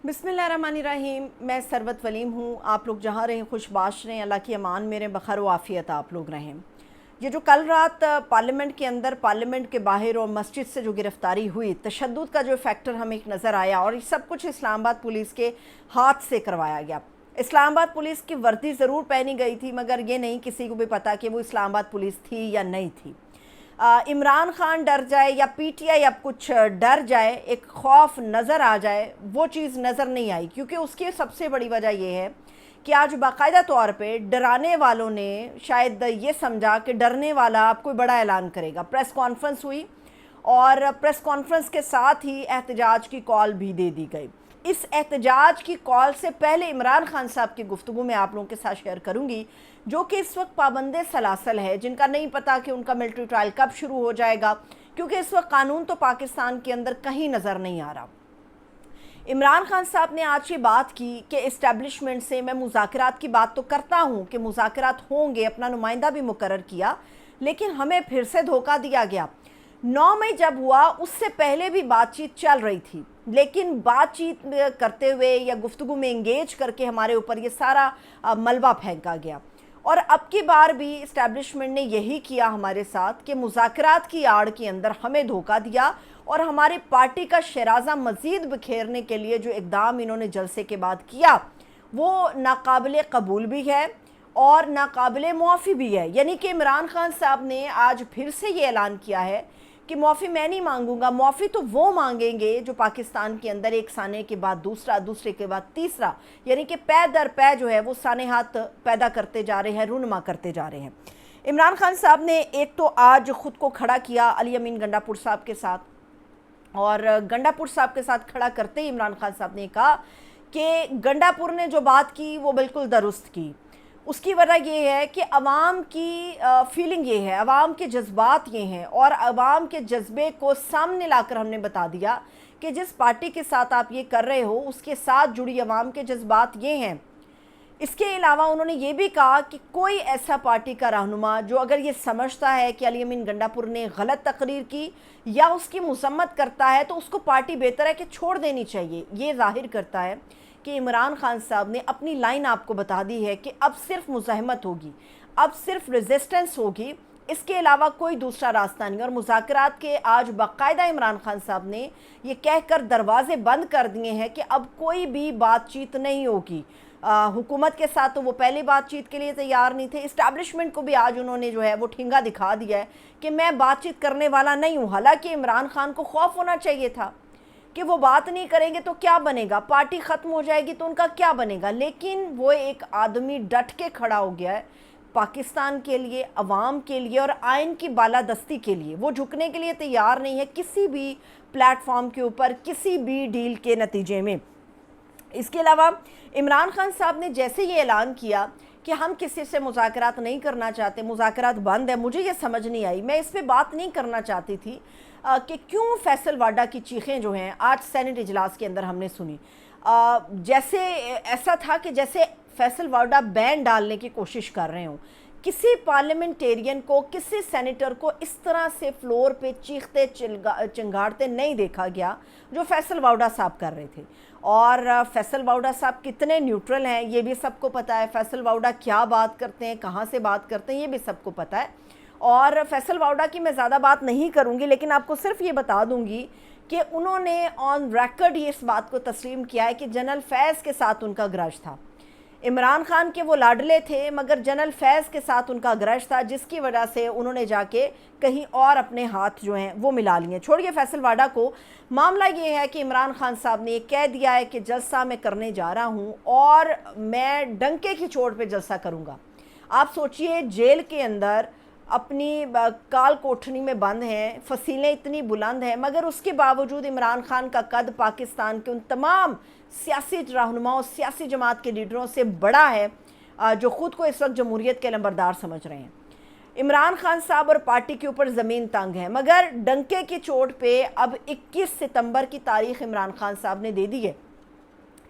बिस्मिल्लाहिर्रहमानिर्रहीम। मैं सरवत वलीम हूँ। आप लोग जहाँ रहें खुशबाश रहें, अल्लाह की अमान मेरे बखैर व आफ़ियत आप लोग रहें। ये जो कल रात पार्लियामेंट के अंदर, पार्लियामेंट के बाहर और मस्जिद से जो गिरफ़्तारी हुई, तशद्दुद का जो फैक्टर हमें एक नज़र आया, और ये सब कुछ इस्लामाबाद पुलिस के हाथ से करवाया गया। इस्लामाबाद पुलिस की वर्दी ज़रूर पहनी गई थी, मगर ये नहीं किसी को भी पता कि वो इस्लामाबाद पुलिस थी या नहीं थी। इमरान खान डर जाए या पीटीआई अब कुछ डर जाए, एक खौफ नज़र आ जाए, वो चीज़ नज़र नहीं आई। क्योंकि उसकी सबसे बड़ी वजह ये है कि आज बाकायदा तौर पे डराने वालों ने शायद ये समझा कि डरने वाला अब कोई बड़ा ऐलान करेगा। प्रेस कॉन्फ्रेंस हुई और प्रेस कॉन्फ्रेंस के साथ ही एहतजाज की कॉल भी दे दी गई। इस एहतजाज की कॉल से पहले इमरान खान साहब की गुफ्तगू में आप लोगों के साथ शेयर करूंगी, जो कि इस वक्त पाबंदे सलासल है, जिनका नहीं पता कि उनका मिलिट्री ट्रायल कब शुरू हो जाएगा, क्योंकि इस वक्त कानून तो पाकिस्तान के अंदर कहीं नज़र नहीं आ रहा। इमरान खान साहब ने आज ये बात की कि इस्टेब्लिशमेंट से मैं मुज़ाकरात की बात तो करता हूँ कि मुज़ाकरात होंगे, अपना नुमाइंदा भी मुकर्रर किया, लेकिन हमें फिर से धोखा दिया गया। 9 मई जब हुआ उससे पहले भी बातचीत चल रही थी, लेकिन बातचीत करते हुए या गुफ्तगू में इंगेज करके हमारे ऊपर ये सारा मलबा फेंका गया। और अब की बार भी इस्टेब्लिशमेंट ने यही किया हमारे साथ कि मुज़ाकरात की आड़ के अंदर हमें धोखा दिया, और हमारी पार्टी का शराज़ा मज़ीद बिखेरने के लिए जो इक़दाम इन्होंने जलसे के बाद किया, वो नाकाबिले कबूल भी है और नाकाबिले मुआफ़ी भी है। यानी कि इमरान खान साहब ने आज फिर से ये ऐलान किया है कि मुआफ़ी मैं नहीं मांगूंगा, मुआफ़ी तो वो मांगेंगे जो पाकिस्तान के अंदर एक साने के बाद दूसरा, दूसरे के बाद तीसरा, यानी कि पै दर पै जो है वो साने हाथ पैदा करते जा रहे हैं, रूनुमा करते जा रहे हैं। इमरान खान साहब ने एक तो आज ख़ुद को खड़ा किया अली अमीन गंडापुर साहब के साथ, और गंडापुर साहब के साथ खड़ा करते ही इमरान खान साहब ने कहा कि गंडापुर ने जो बात की वो बिल्कुल दुरुस्त की। उसकी वजह ये है कि अवाम की फीलिंग ये है, अवाम के जज्बात ये हैं, और अवाम के जज्बे को सामने लाकर हमने बता दिया कि जिस पार्टी के साथ आप ये कर रहे हो उसके साथ जुड़ी अवाम के जज्बात ये हैं। इसके अलावा उन्होंने ये भी कहा कि कोई ऐसा पार्टी का रहनुमा जो अगर ये समझता है कि अली अमीन गंडापुर ने गलत तकरीर की या उसकी मसम्मत करता है तो उसको पार्टी बेहतर है कि छोड़ देनी चाहिए। ये ज़ाहिर करता है कि इमरान खान साहब ने अपनी लाइन आपको बता दी है कि अब सिर्फ मुज़ाहमत होगी, अब सिर्फ रेजिस्टेंस होगी, इसके अलावा कोई दूसरा रास्ता नहीं। और मुज़ाकरात के आज बाकायदा इमरान खान साहब ने ये कहकर दरवाज़े बंद कर दिए हैं कि अब कोई भी बातचीत नहीं होगी। हुकूमत के साथ तो वो पहले बातचीत के लिए तैयार नहीं थे। इस्टेब्लिशमेंट को भी आज उन्होंने जो है वो ठिंगा दिखा दिया है कि मैं बातचीत करने वाला नहीं हूँ। हालांकि इमरान खान को खौफ होना चाहिए था कि वो बात नहीं करेंगे तो क्या बनेगा, पार्टी ख़त्म हो जाएगी तो उनका क्या बनेगा। लेकिन वो एक आदमी डट के खड़ा हो गया है पाकिस्तान के लिए, अवाम के लिए और आइन की बालादस्ती के लिए। वो झुकने के लिए तैयार नहीं है किसी भी प्लेटफॉर्म के ऊपर, किसी भी डील के नतीजे में। इसके अलावा इमरान खान साहब ने जैसे ये ऐलान किया कि हम किसी से मुज़ाकरात नहीं करना चाहते, मुज़ाकरात बंद है, मुझे ये समझ नहीं आई। मैं इस पर बात नहीं करना चाहती थी कि क्यों फैसल वाडा की चीखें जो हैं आज सेनेट इजलास के अंदर हमने सुनी। जैसे ऐसा था कि जैसे फैसल वाडा बैन डालने की कोशिश कर रहे हों। किसी पार्लियामेंटेरियन को, किसी सेनेटर को इस तरह से फ्लोर पे चीखते चिंगाड़ते नहीं देखा गया जो फैसल वाडा साहब कर रहे थे। और फैसल वाडा साहब कितने न्यूट्रल हैं ये भी सबको पता है। फैसल वाडा क्या बात करते हैं, कहाँ से बात करते हैं, ये भी सबको पता है। और फैसल वाडा की मैं ज़्यादा बात नहीं करूँगी, लेकिन आपको सिर्फ ये बता दूँगी कि उन्होंने ऑन रिकॉर्ड ये इस बात को तस्लीम किया है कि जनरल फैज़ के साथ उनका ग्रज था। इमरान खान के वो लाडले थे, मगर जनरल फैज़ के साथ उनका ग्रज था, जिसकी वजह से उन्होंने जाके कहीं और अपने हाथ जो हैं वो मिला लिए। छोड़िए फैसल वाडा को, मामला ये है कि इमरान खान साहब ने कह दिया है कि जलसा मैं करने जा रहा हूँ और मैं डंके की चोट पे जलसा करूँगा। आप सोचिए जेल के अंदर अपनी काल कोठरी में बंद हैं, फसीलें इतनी बुलंद हैं, मगर उसके बावजूद इमरान खान का कद पाकिस्तान के उन तमाम सियासी रहनुमाओं, सियासी जमात के लीडरों से बड़ा है जो ख़ुद को इस वक्त जमहूरियत के लंबरदार समझ रहे हैं। इमरान खान साहब और पार्टी के ऊपर ज़मीन तंग है, मगर डंके की चोट पे अब 21 सितंबर की तारीख़ इमरान खान साहब ने दे दी है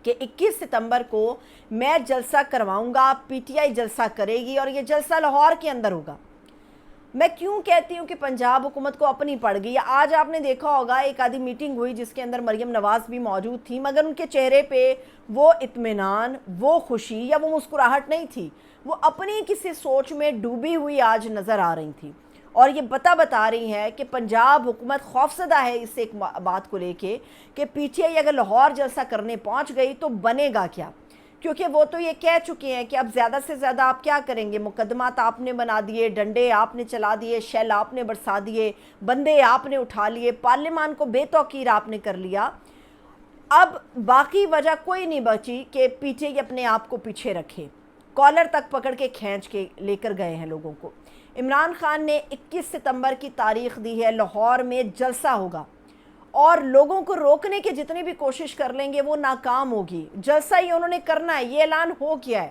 कि 21 सितंबर को मैं जलसा करवाऊँगा, पीटीआई जलसा करेगी और ये जलसा लाहौर के अंदर होगा। میں کیوں کہتی ہوں کہ پنجاب حکومت کو اپنی پڑ گئی؟ آج آپ نے دیکھا ہوگا ایک آدھی میٹنگ ہوئی جس کے اندر مریم نواز بھی موجود تھی، مگر ان کے چہرے پہ وہ اطمینان، وہ خوشی یا وہ مسکراہٹ نہیں تھی، وہ اپنی کسی سوچ میں ڈوبی ہوئی آج نظر آ رہی تھی، اور یہ بتا رہی ہے کہ پنجاب حکومت خوفزدہ ہے اس ایک بات کو لے کے کہ پی ٹی آئی اگر لاہور جلسہ کرنے پہنچ گئی تو بنے گا کیا، کیونکہ وہ تو یہ کہہ چکے ہیں کہ اب زیادہ سے زیادہ آپ کیا کریں گے، مقدمات آپ نے بنا دیے، ڈنڈے آپ نے چلا دیے، شیل آپ نے برسا دیے، بندے آپ نے اٹھا لیے، پارلیمان کو بے توقیر آپ نے کر لیا، اب باقی وجہ کوئی نہیں بچی کہ پی ٹی آئی اپنے آپ کو پیچھے رکھے، کالر تک پکڑ کے کھینچ کے لے کر گئے ہیں لوگوں کو۔ عمران خان نے 21 ستمبر کی تاریخ دی ہے، لاہور میں جلسہ ہوگا، اور لوگوں کو روکنے کی جتنی بھی کوشش کر لیں گے وہ ناکام ہوگی، جلسہ ہی انہوں نے کرنا ہے، یہ اعلان ہو گیا ہے۔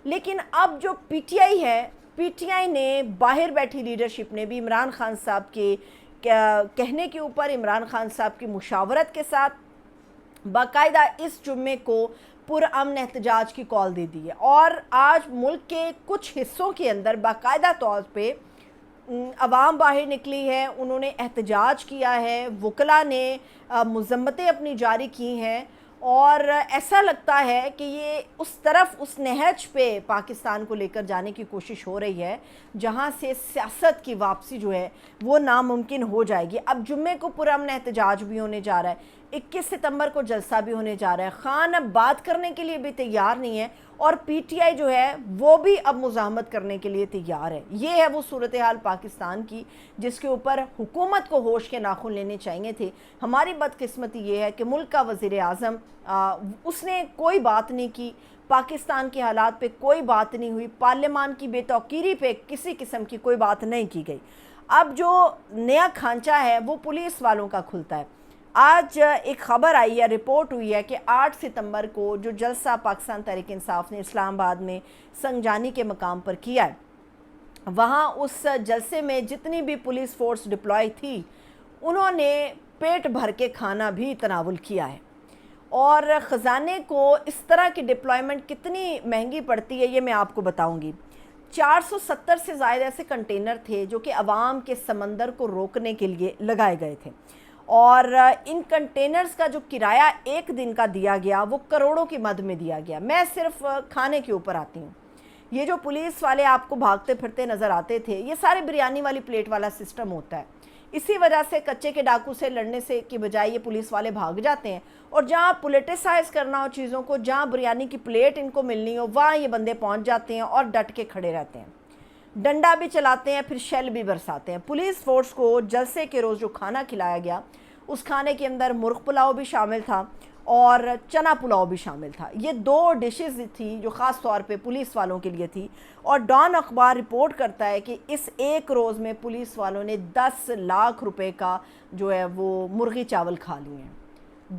لیکن اب جو پی ٹی آئی ہے، پی ٹی آئی نے باہر بیٹھی لیڈرشپ نے بھی عمران خان صاحب کے کہنے کے اوپر، عمران خان صاحب کی مشاورت کے ساتھ باقاعدہ اس جمعے کو پرامن احتجاج کی کال دے دی ہے، اور آج ملک کے کچھ حصوں کے اندر باقاعدہ طور پہ عوام باہر نکلی ہے، انہوں نے احتجاج کیا ہے، وکلاء نے مذمتیں اپنی جاری کی ہیں، اور ایسا لگتا ہے کہ یہ اس طرف، اس نہج پہ پاکستان کو لے کر جانے کی کوشش ہو رہی ہے جہاں سے سیاست کی واپسی جو ہے وہ ناممکن ہو جائے گی۔ اب جمعے کو پرامن احتجاج بھی ہونے جا رہا ہے، 21 ستمبر کو جلسہ بھی ہونے جا رہا ہے، خان اب بات کرنے کے لیے بھی تیار نہیں ہے، اور پی ٹی آئی جو ہے وہ بھی اب مزاحمت کرنے کے لیے تیار ہے۔ یہ ہے وہ صورتحال پاکستان کی جس کے اوپر حکومت کو ہوش کے ناخن لینے چاہیے تھے۔ ہماری بدقسمتی یہ ہے کہ ملک کا وزیر اعظم اس نے کوئی بات نہیں کی، پاکستان کے حالات پہ کوئی بات نہیں ہوئی، پارلیمان کی بے توقیری پہ کسی قسم کی کوئی بات نہیں کی گئی۔ اب جو نیا کھانچا ہے وہ پولیس والوں کا کھلتا ہے۔ آج ایک خبر آئی ہے، رپورٹ ہوئی ہے کہ 8 ستمبر کو جو جلسہ پاکستان تحریک انصاف نے اسلام آباد میں سنجانی کے مقام پر کیا ہے، وہاں اس جلسے میں جتنی بھی پولیس فورس ڈپلائی تھی انہوں نے پیٹ بھر کے کھانا بھی تناول کیا ہے، اور خزانے کو اس طرح کی ڈپلائمنٹ کتنی مہنگی پڑتی ہے یہ میں آپ کو بتاؤں گی۔ 470 سے زائد ایسے کنٹینر تھے جو کہ عوام کے سمندر کو روکنے کے لیے لگائے گئے تھے، اور ان کنٹینرز کا جو کرایہ ایک دن کا دیا گیا وہ کروڑوں کی مد میں دیا گیا۔ میں صرف کھانے کے اوپر آتی ہوں، یہ جو پولیس والے آپ کو بھاگتے پھرتے نظر آتے تھے یہ سارے بریانی والی پلیٹ والا سسٹم ہوتا ہے، اسی وجہ سے کچے کے ڈاکو سے لڑنے سے کی بجائے یہ پولیس والے بھاگ جاتے ہیں، اور جہاں پولیٹیسائز کرنا ہو چیزوں کو، جہاں بریانی کی پلیٹ ان کو ملنی ہو وہاں یہ بندے پہنچ جاتے ہیں اور ڈٹ کے کھڑے رہتے ہیں، ڈنڈا بھی چلاتے ہیں، پھر شیل بھی برساتے ہیں۔ پولیس فورس کو جلسے کے روز جو کھانا کھلایا گیا اس کھانے کے اندر مرغ پلاؤ بھی شامل تھا اور چنا پلاؤ بھی شامل تھا، یہ 2 ڈشز تھی جو خاص طور پہ پولیس والوں کے لیے تھی، اور ڈان اخبار رپورٹ کرتا ہے کہ اس ایک روز میں پولیس والوں نے 10 لاکھ روپے کا جو ہے وہ مرغی چاول کھا لیے ہیں۔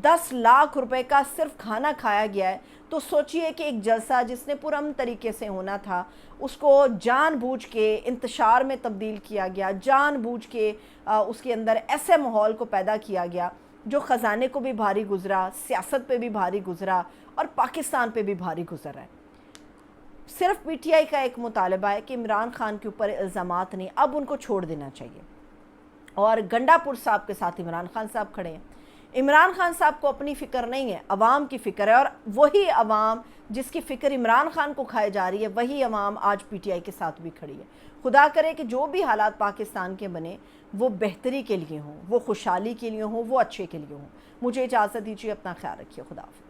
10 لاکھ روپے کا صرف کھانا کھایا گیا ہے، تو سوچئے کہ ایک جلسہ جس نے پرامن طریقے سے ہونا تھا اس کو جان بوجھ کے انتشار میں تبدیل کیا گیا، جان بوجھ کے اس کے اندر ایسے ماحول کو پیدا کیا گیا جو خزانے کو بھی بھاری گزرا، سیاست پہ بھی بھاری گزرا، اور پاکستان پہ بھی بھاری گزر رہا ہے۔ صرف پی ٹی آئی کا ایک مطالبہ ہے کہ عمران خان کے اوپر الزامات نہیں، اب ان کو چھوڑ دینا چاہیے، اور گنڈا پور صاحب کے ساتھ عمران خان صاحب کھڑے ہیں۔ عمران خان صاحب کو اپنی فکر نہیں ہے، عوام کی فکر ہے، اور وہی عوام جس کی فکر عمران خان کو کھائے جا رہی ہے وہی عوام آج پی ٹی آئی کے ساتھ بھی کھڑی ہے۔ خدا کرے کہ جو بھی حالات پاکستان کے بنے وہ بہتری کے لیے ہوں، وہ خوشحالی کے لیے ہوں، وہ اچھے کے لیے ہوں۔ مجھے اجازت دیجیے، اپنا خیال رکھیے، خدا حافظ۔